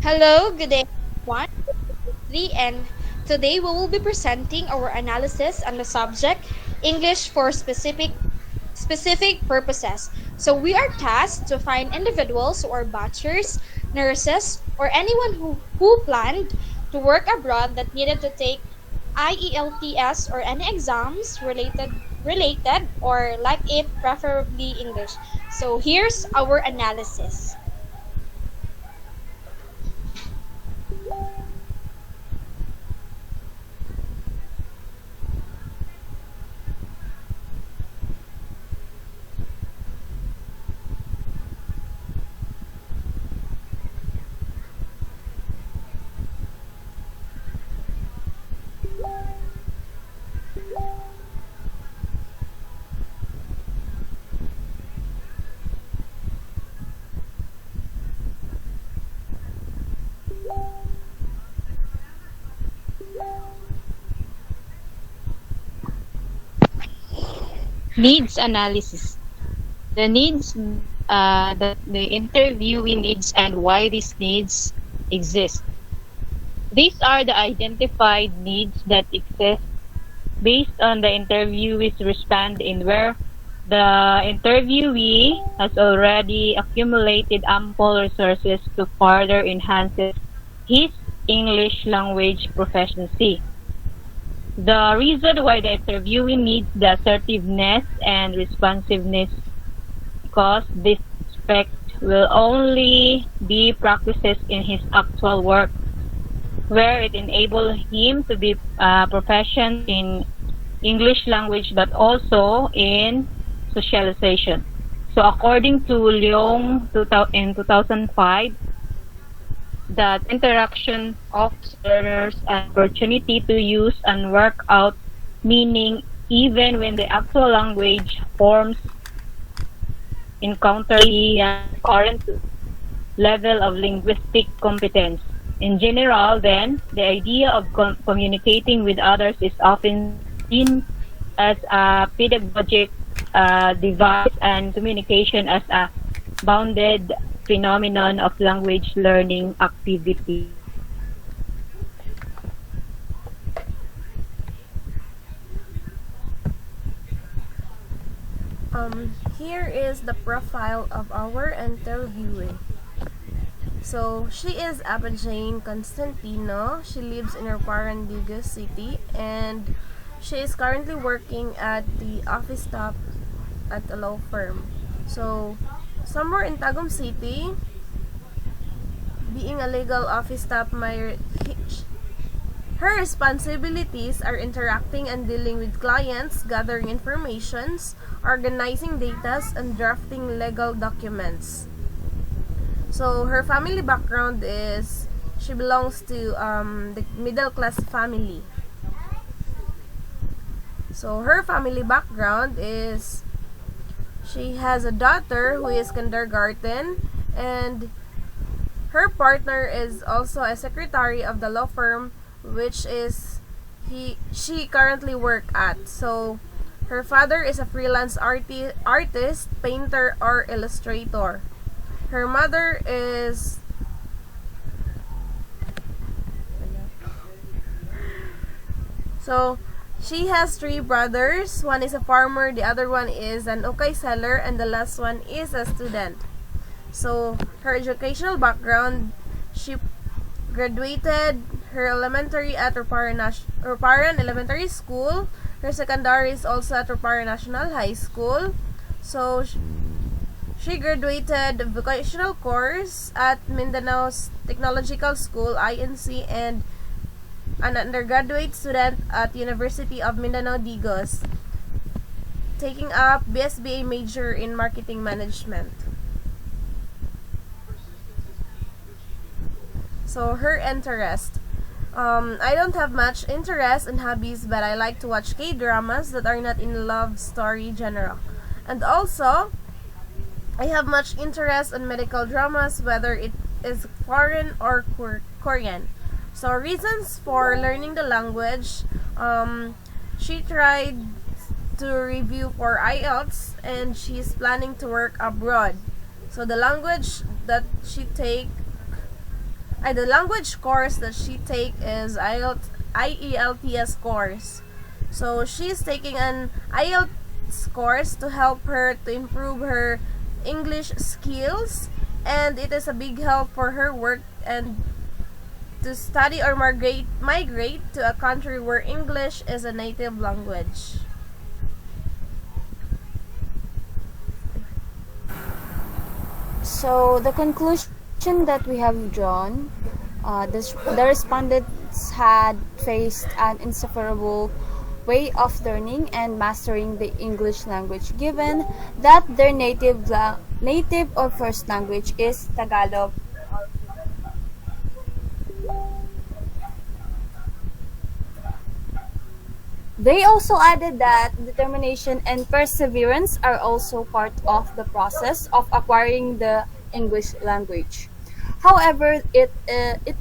Hello, good day everyone. This is Lee, and today we will be presenting our analysis on the subject English for specific purposes. So we are tasked to find individuals who are bachelors, nurses, or anyone who planned to work abroad that needed to take IELTS or any exams related or like it preferably English. So here's our analysis. Needs analysis. The needs that the interviewee needs and why these needs exist. These are the identified needs that exist based on the interviewee's response in where the interviewee has already accumulated ample resources to further enhance his English language proficiency. The reason why the interviewee needs the assertiveness and responsiveness because this aspect will only be practices in his actual work, where it enables him to be proficient in English language but also in socialization. So according to Leong in 2005, that interaction offers learners an opportunity to use and work out meaning even when the actual language forms encounter the current level of linguistic competence. In general, then, the idea of communicating with others is often seen as a pedagogic device and communication as a bounded phenomenon of language learning activity. Here is the profile of our interviewee. So, she is Aba Jane Constantino. She lives in Parandiga City and she is currently working at the office staff at a law firm. So, somewhere in Tagum City, being a legal office staff, her responsibilities are interacting and dealing with clients, gathering informations, organizing data, and drafting legal documents. So her family background is she belongs to the middle class family. So her family background is she has a daughter who is kindergarten and her partner is also a secretary of the law firm which is she currently work at. So her father is a freelance artist, painter or illustrator. Her mother is so she has three brothers. One is a farmer, the other one is an okay seller, and the last one is a student. So her educational background, she graduated her elementary at Ruparan Elementary School. Her secondary is also at Ruparan National High School. So she graduated vocational course at Mindanao's Technological School INC and an undergraduate student at University of Mindanao Digos, taking up BSBA major in marketing management. So her interest. I don't have much interest in hobbies, but I like to watch K-dramas that are not in love story genre. And also, I have much interest in medical dramas, whether it is foreign or Korean. So reasons for learning the language, she tried to review for IELTS and she's planning to work abroad. So the language that she take The language course that she take is IELTS course. So she's taking an IELTS course to help her to improve her English skills, and it is a big help for her work and to study or migrate to a country where English is a native language. So the conclusion that we have drawn, the respondents had faced an insufferable way of learning and mastering the English language, given that their native or first language is Tagalog. They also added that determination and perseverance are also part of the process of acquiring the English language. However, it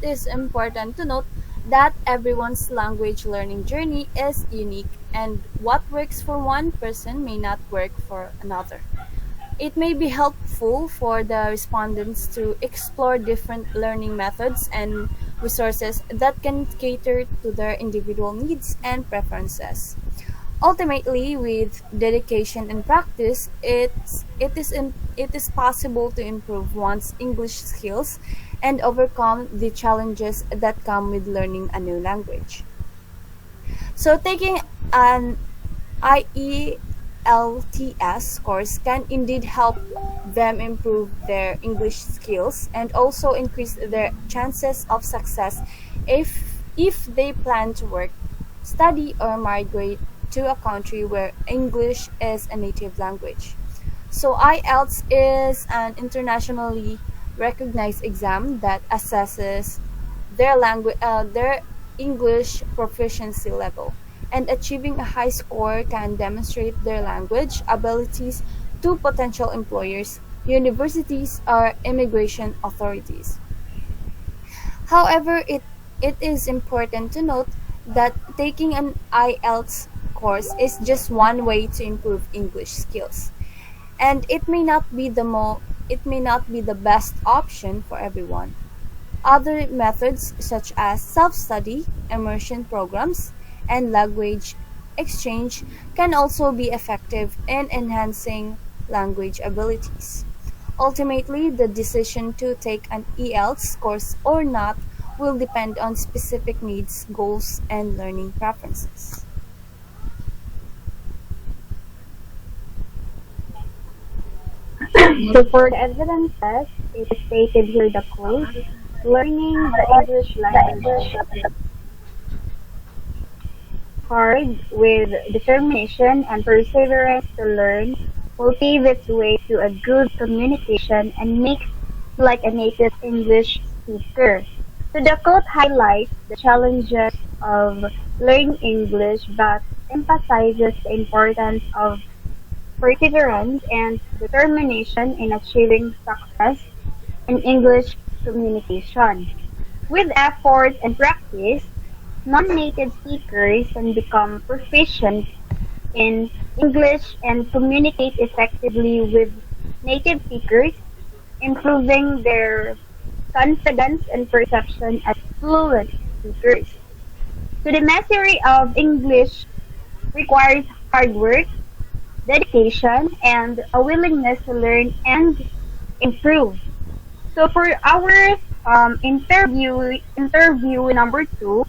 is important to note that everyone's language learning journey is unique, and what works for one person may not work for another. It may be helpful for the respondents to explore different learning methods and resources that can cater to their individual needs and preferences. Ultimately, with dedication and practice, it is possible to improve one's English skills and overcome the challenges that come with learning a new language. So, taking an IELTS course can indeed help them improve their English skills and also increase their chances of success if they plan to work, study, or migrate to a country where English is a native language. So IELTS is an internationally recognized exam that assesses their English proficiency level, and achieving a high score can demonstrate their language abilities to potential employers, universities, or immigration authorities. However, it is important to note that taking an IELTS course is just one way to improve English skills, and it may not be the best option for everyone. Other methods such as self-study, immersion programs, and language exchange can also be effective in enhancing language abilities. Ultimately, the decision to take an ELTS course or not will depend on specific needs, goals, and learning preferences. So for the evidences, it is stated here the quote, learning the English language is hard with determination and perseverance to learn will pave its way to a good communication and makes you like a native English speaker. So the quote highlights the challenges of learning English but emphasizes the importance of perseverance and determination in achieving success in English communication. With effort and practice, non-native speakers can become proficient in English and communicate effectively with native speakers, improving their confidence and perception as fluent speakers. So the mastery of English requires hard work, dedication, and a willingness to learn and improve. So for our interview number two,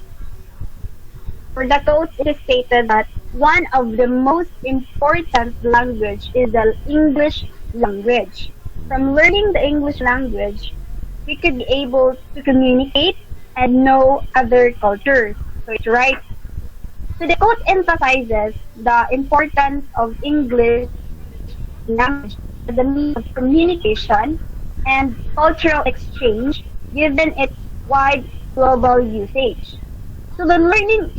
for the quote, it is stated that one of the most important language is the English language. From learning the English language, we could be able to communicate and know other cultures. So it's right. So the quote emphasizes the importance of English language as a means of communication and cultural exchange given its wide global usage. So the learning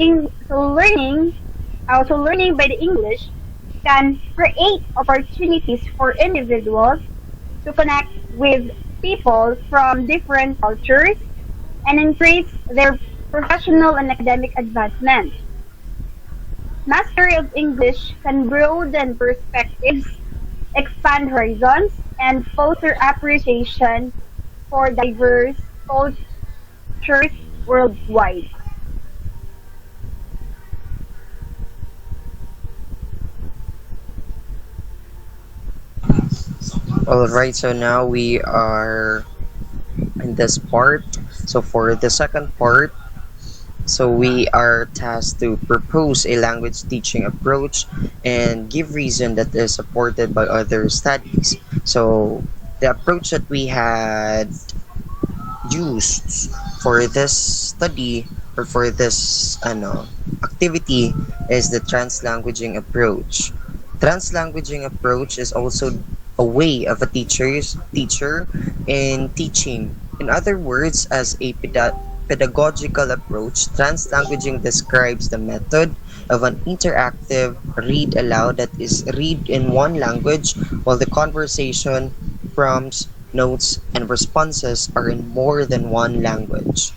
by the English can create opportunities for individuals to connect with people from different cultures and increase their professional and academic advancement. Mastery of English can broaden perspectives, expand horizons, and foster appreciation for diverse teachers worldwide. All right, so now we are in this part. So for the second part, so we are tasked to propose a language teaching approach and give reason that is supported by other studies. So the approach that we had used for this study or for this activity is the translanguaging approach. Translanguaging approach is also a way of a teacher in teaching. In other words, as a pedagogical approach, translanguaging describes the method of an interactive read aloud that is read in one language while the conversation, prompts, notes, and responses are in more than one language.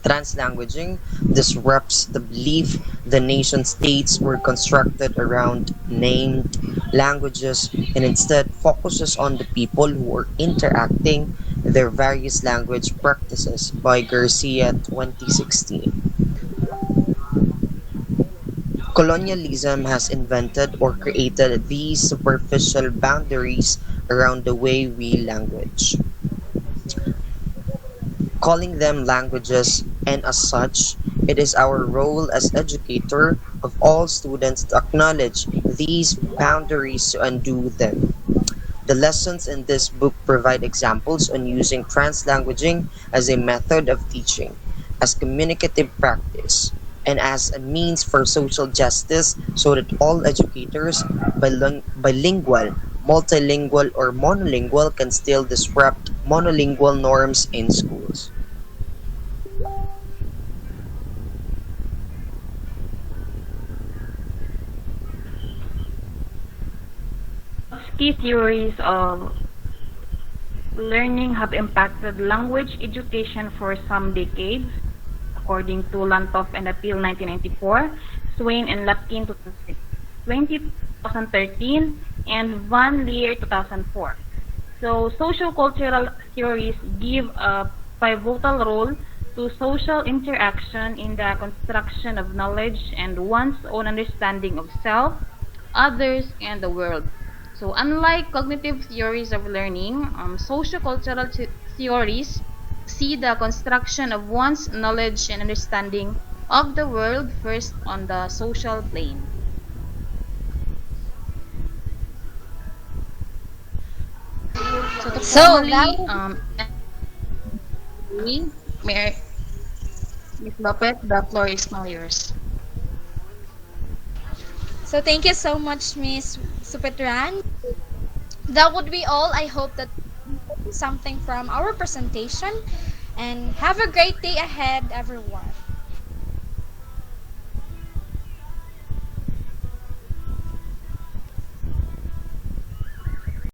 Translanguaging disrupts the belief the nation states were constructed around named languages and instead focuses on the people who are interacting their various language practices by Garcia 2016. Colonialism has invented or created these superficial boundaries around the way we language, calling them languages, and as such, it is our role as educator of all students to acknowledge these boundaries to undo them. The lessons in this book provide examples on using translanguaging as a method of teaching, as communicative practice, and as a means for social justice so that all educators, bilingual, multilingual, or monolingual, can still disrupt monolingual norms in schools. Those key theories of learning have impacted language education for some decades, according to Lantoff and Appeal 1994, Swain and Lapkin 2013, and Van Leer 2004. So, sociocultural theories give a pivotal role to social interaction in the construction of knowledge and one's own understanding of self, others, and the world. So, unlike cognitive theories of learning, sociocultural theories see the construction of one's knowledge and understanding of the world first on the social plane. So, to So that formally end, Mayor Ms. Lopez, the floor is now yours. so thank you so much, Miss Supetran. That would be all. I hope that you learned something from our presentation and have a great day ahead, everyone.